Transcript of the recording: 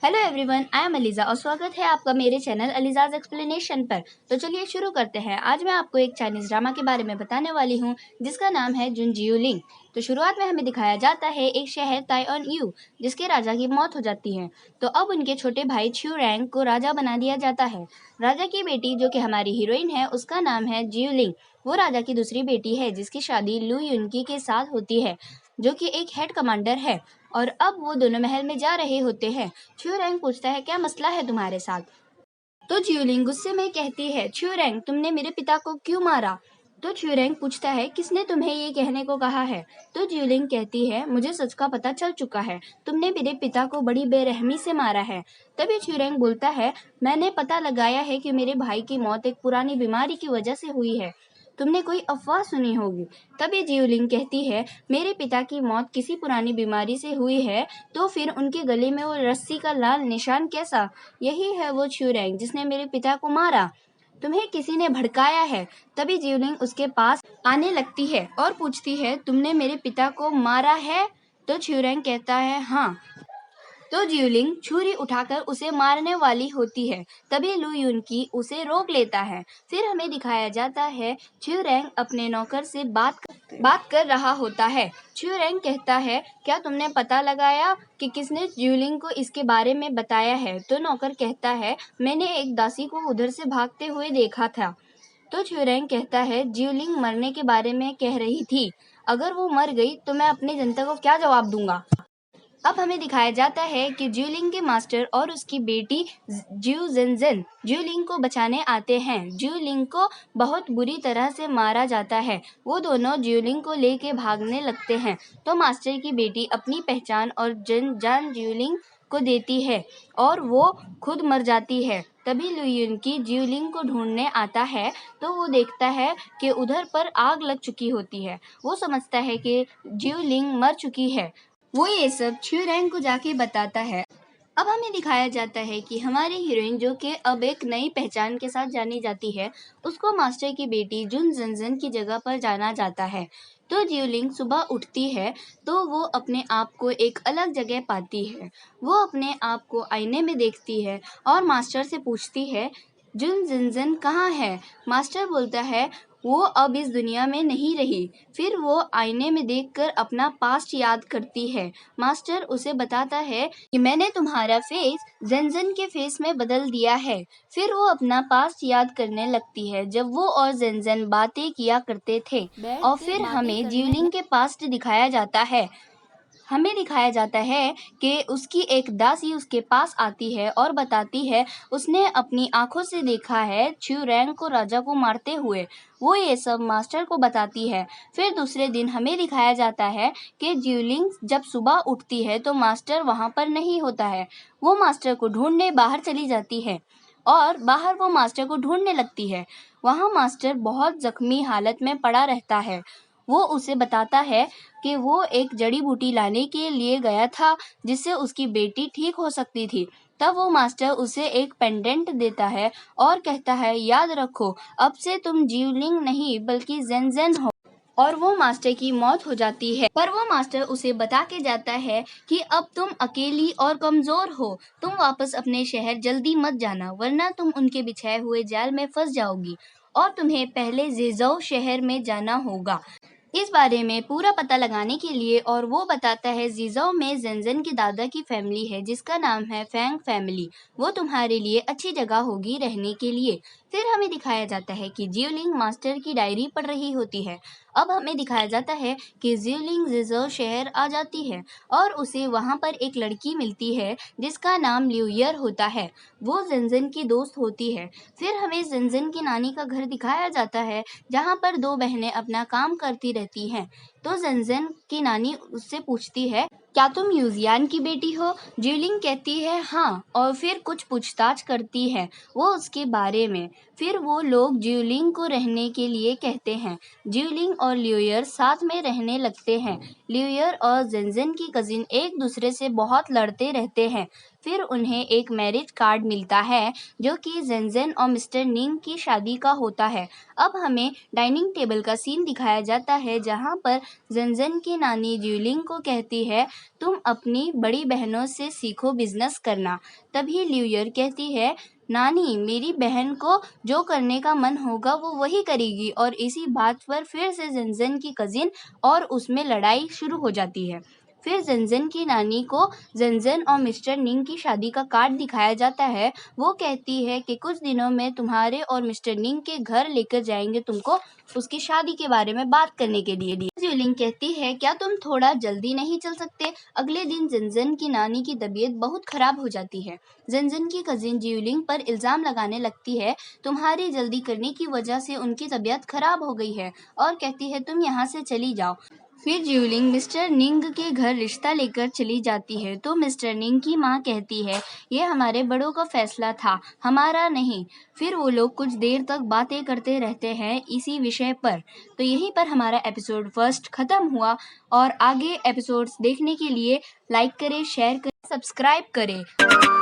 Hello everyone, I am Aliza और स्वागत है आपका मेरे चैनल अलीज़ाज़ एक्सप्लेनेशन पर। तो चलिए शुरू करते हैं। आज मैं आपको एक चाइनीज़ ड्रामा के बारे में बताने वाली हूँ जिसका नाम है जुनजियोलिंग। तो शुरुआत में हमें दिखाया जाता है एक शहर ताइओन यू जिसके राजा की मौत हो जाती है। तो अब उनके छोटे भाई छिउ रैंग को राजा बना दिया जाता है। राजा की बेटी जो कि हमारी हीरोइन है उसका नाम है जियोलिंग। वो राजा की दूसरी बेटी है जिसकी शादी लू युनकी के साथ होती है जो कि एक हेड कमांडर है। और अब वो दोनों महल में जा रहे होते हैं। छिउरेंग पूछता है क्या मसला है तुम्हारे साथ। तो जियोलिंग गुस्से में कहती है छिउरेंग तुमने मेरे पिता को क्यों मारा। तो छिउरेंग पूछता है किसने तुम्हें ये कहने को कहा है। तो जियोलिंग कहती है मुझे सच का पता चल चुका है, तुमने मेरे पिता को बड़ी बेरहमी से मारा है। तभी छिउरेंग बोलता है मैंने पता लगाया है कि मेरे भाई की मौत एक पुरानी बीमारी की वजह से हुई है, तुमने कोई अफवाह सुनी होगी। तभी जियोलिंग कहती है मेरे पिता की मौत किसी पुरानी बीमारी से हुई है तो फिर उनके गले में वो रस्सी का लाल निशान कैसा। यही है वो छिउरेंग जिसने मेरे पिता को मारा, तुम्हें किसी ने भड़काया है। तभी जियोलिंग उसके पास आने लगती है और पूछती है तुमने मेरे पिता को मारा है। तो छिउरेंग कहता है हाँ। तो जियोलिंग छुरी उठाकर उसे मारने वाली होती है। तभी लू युनकी उसे रोक लेता है। फिर हमें दिखाया जाता है छिउरेंग अपने नौकर से बात कर रहा होता है। छिउरेंग कहता है क्या तुमने पता लगाया कि किसने जियोलिंग को इसके बारे में बताया है। तो नौकर कहता है मैंने एक दासी को उधर से भागते हुए देखा था। तो छिउरेंग कहता है जियोलिंग मरने के बारे में कह रही थी, अगर वो मर गई तो मैं अपनी जनता को क्या जवाब दूंगा। अब हमें दिखाया जाता है कि ज्यूलिंग के मास्टर और उसकी बेटी ज्यू जिनजिन ज्यूलिंग को बचाने आते हैं। ज्यूलिंग को बहुत बुरी तरह से मारा जाता है। वो दोनों ज्यूलिंग को लेके भागने लगते हैं तो मास्टर की बेटी अपनी पहचान और जान ज्यूलिंग को देती है और वो खुद मर जाती है। तभी लुयुन की ज्यूलिंग को ढूंढने आता है तो वो देखता है कि उधर पर आग लग चुकी होती है। वो समझता है कि ज्यूलिंग मर चुकी है। वो ये सब छिउरेंग को जाके बताता है। अब हमें दिखाया जाता है कि हमारी हीरोइन जो कि अब एक नई पहचान के साथ जानी जाती है, उसको मास्टर की बेटी जुन जिनजिन की जगह पर जाना जाता है। तो जियोलिंग सुबह उठती है तो वो अपने आप को एक अलग जगह पाती है। वो अपने आप को आईने में देखती है और मास्टर से पूछती है जुन जिनजिन कहाँ है। मास्टर बोलता है वो अब इस दुनिया में नहीं रही। फिर वो आईने में देखकर अपना पास्ट याद करती है। मास्टर उसे बताता है कि मैंने तुम्हारा फेस जेनजेन के फेस में बदल दिया है। फिर वो अपना पास्ट याद करने लगती है जब वो और जेनजेन बातें किया करते थे। और फिर हमें जियोलिंग के पास्ट दिखाया जाता है। हमें दिखाया जाता है कि उसकी एक दासी उसके पास आती है और बताती है उसने अपनी आंखों से देखा है छिउरेंग को राजा को मारते हुए। वो ये सब मास्टर को बताती है। फिर दूसरे दिन हमें दिखाया जाता है कि ज्यूलिंग जब सुबह उठती है तो मास्टर वहाँ पर नहीं होता है। वो मास्टर को ढूंढने बाहर चली जाती है और बाहर वो मास्टर को ढूंढने लगती है। वहाँ मास्टर बहुत जख्मी हालत में पड़ा रहता है। वो उसे बताता है कि वो एक जड़ी बूटी लाने के लिए गया था जिससे उसकी बेटी ठीक हो सकती थी। तब वो मास्टर उसे एक पेंडेंट देता है और कहता है याद रखो अब से तुम जियोलिंग नहीं बल्कि जेनजेन हो। और वो मास्टर की मौत हो जाती है। पर वो मास्टर उसे बता के जाता है कि अब तुम अकेली और कमजोर हो, तुम वापस अपने शहर जल्दी मत जाना वरना तुम उनके बिछाए हुए जाल में फंस जाओगी और तुम्हें पहले जेजौ शहर में जाना होगा इस बारे में पूरा पता लगाने के लिए। और वो बताता है जीजो में जेनजेन के दादा की फैमिली है जिसका नाम है फैंग फैमिली, वो तुम्हारे लिए अच्छी जगह होगी रहने के लिए। फिर हमें दिखाया जाता है कि जियोलिंग मास्टर की डायरी पढ़ रही होती है। अब हमें दिखाया जाता है कि जियोलिंग जीजो शहर आ जाती है और उसे वहाँ पर एक लड़की मिलती है जिसका नाम ल्यूयर होता है। वो जेनजेन की दोस्त होती है। फिर हमें जेनजेन की नानी का घर दिखाया जाता है जहाँ पर दो बहनें अपना काम करती रहती हैं। तो जेनजेन की नानी उससे पूछती है क्या तुम यूजियान की बेटी हो। ज्यूलिंग कहती है हाँ और फिर कुछ पूछताछ करती है वो उसके बारे में। फिर वो लोग ज्यूलिंग को रहने के लिए कहते हैं। ज्यूलिंग और ल्यूयर साथ में रहने लगते हैं। ल्यूयर और जेनजेन की कजिन एक दूसरे से बहुत लड़ते रहते हैं। फिर उन्हें एक मैरिज कार्ड मिलता है जो कि जेनजेन और मिस्टर निंग की शादी का होता है। अब हमें डाइनिंग टेबल का सीन दिखाया जाता है जहाँ पर जन की नानी ज्यूलिंग को कहती है, तुम अपनी बड़ी बहनों से सीखो बिजनेस करना। तभी ल्यूयर कहती है, नानी, मेरी बहन को जो करने का मन होगा वो वही करेगी। और इसी बात पर फिर से जन की कजिन और उसमें लड़ाई शुरू हो जाती है। फिर जन की नानी को जन और मिस्टर निंग की शादी का कार्ड दिखाया जाता है। वो कहती है कि कुछ दिनों में तुम्हारे और मिस्टर निंग के घर लेकर जाएंगे तुमको उसकी शादी के बारे में बात करने के लिए। ज्यूलिंग कहती है, क्या तुम थोड़ा जल्दी नहीं चल सकते? अगले दिन जन की नानी की तबीयत बहुत खराब हो जाती है। जन की कजिन ज्यूलिंग पर इल्जाम लगाने लगती है, तुम्हारी जल्दी करने की वजह से उनकी तबीयत खराब हो गई है, और कहती है तुम यहाँ से चली जाओ। फिर ज्यूलिंग मिस्टर निंग के घर रिश्ता लेकर चली जाती है तो मिस्टर निंग की माँ कहती है, ये हमारे बड़ों का फैसला था, हमारा नहीं। फिर वो लोग कुछ देर तक बातें करते रहते हैं इसी विषय पर। तो यहीं पर हमारा एपिसोड फर्स्ट खत्म हुआ, और आगे एपिसोड्स देखने के लिए लाइक करें, शेयर करें, सब्सक्राइब करें।